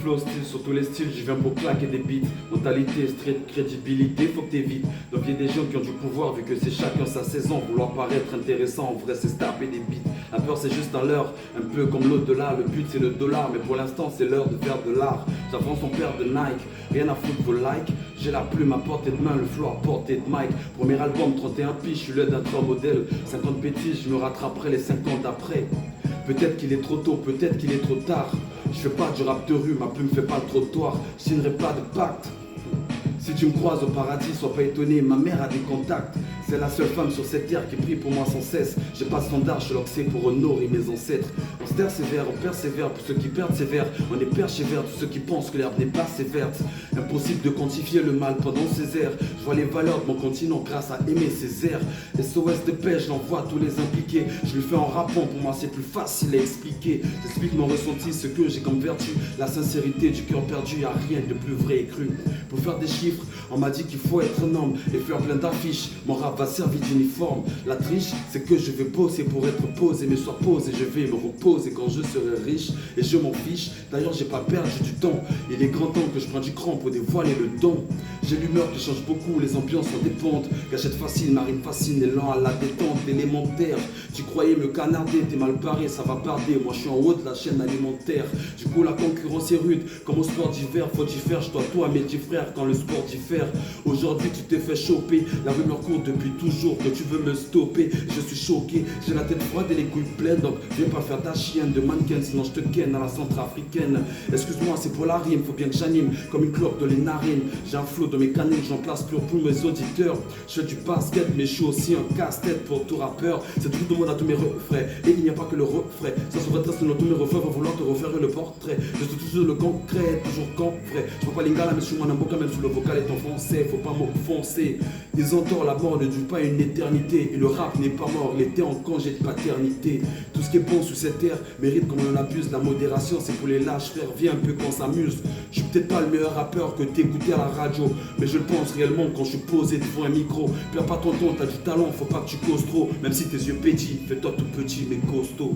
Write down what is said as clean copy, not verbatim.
flow, style sur tous les styles, je viens pour claquer des beats. Mentalité, street, crédibilité, faut que t'évites. Donc il y a des gens qui ont du pouvoir vu que c'est chacun sa saison. Vouloir paraître intéressant, en vrai c'est se taper des beats. La peur c'est juste un leurre, un peu comme l'au-delà. Le but c'est le dollar, mais pour l'instant c'est l'heure de faire de l'art. J'avance en paire de Nike, rien à foutre vos likes. J'ai la plume à portée de main, le flow à portée de mic. Premier album, 31 piges, je suis l'aide d'un 3 modèles. 50 bêtises, je me rattraperai les 50 après. Peut-être qu'il est trop tôt, peut-être qu'il est trop tard. Je fais pas du rap de rue, ma plume fait pas le trottoir. Je signerai pas de pacte. Si tu me croises au paradis, sois pas étonné, ma mère a des contacts. C'est la seule femme sur cette terre qui prie pour moi sans cesse. J'ai pas de standard, je l'oxé pour honorer mes ancêtres. On se terre sévère, on persévère pour ceux qui perdent sévère. On est persévère tous ceux qui pensent que l'herbe n'est pas assez verte. Impossible de quantifier le mal pendant ces airs. Je vois les valeurs de mon continent grâce à aimer ces airs. SOS de paix, je l'envoie à tous les impliqués. Je le fais en rappant, pour moi c'est plus facile à expliquer. J'explique mon ressenti, ce que j'ai comme vertu. La sincérité du cœur perdu, y'a rien de plus vrai et cru. Pour faire des chiffres, on m'a dit qu'il faut être un homme et faire plein d'affiches. Mon rap va servir d'uniforme. La triche, c'est que je vais bosser pour être posé, mais sois posé, je vais me reposer quand je serai riche et je m'en fiche. D'ailleurs, j'ai pas perdu du temps. Il est grand temps que je prenne du cran pour dévoiler le don. J'ai l'humeur qui change beaucoup, les ambiances en dépendent. Gâchette facile, marine fascine, élan à la détente élémentaire. Tu croyais me canarder, t'es mal barré, ça va barder. Moi, je suis en haut de la chaîne alimentaire. Du coup, la concurrence est rude, comme au sport d'hiver. Faut diffère, je dois tout à mes petits frères quand le sport diffère. Aujourd'hui, tu t'es fait choper. La rumeur court depuis toujours que tu veux me stopper. Je suis choqué, j'ai la tête froide et les couilles pleines. Donc, viens pas faire ta chienne de mannequin, sinon je te ken à la centrafricaine. Excuse-moi, c'est pour la rime, faut bien que j'anime comme une clope dans les narines. J'ai un flot dans mes canines, j'en place plus pour mes auditeurs. Je fais du basket, mais je suis aussi un casse-tête pour tout rappeur. C'est tout le monde à tous mes refrains, et il n'y a pas que le refrain. Ça se redresse dans tous mes refrains, va vouloir te refaire le portrait. Je suis toujours le concret, toujours concret. Je vois pas l'ingala, mais je suis moi un boca, même sous le vocal est en français, faut pas m'offenser. Ils entourent la mort ne dure pas une éternité. Et le rap n'est pas mort, il était en congé de paternité. Tout ce qui est bon sous cette terre mérite qu'on en abuse. La modération, c'est pour les lâches, frère, viens un peu qu'on s'amuse. Je suis peut-être pas le meilleur rappeur que t'écoutais à la radio, mais je le pense réellement quand je suis posé devant un micro. Perds pas ton temps, t'as du talent, faut pas que tu causes trop. Même si tes yeux pétillent, fais-toi tout petit mais costaud.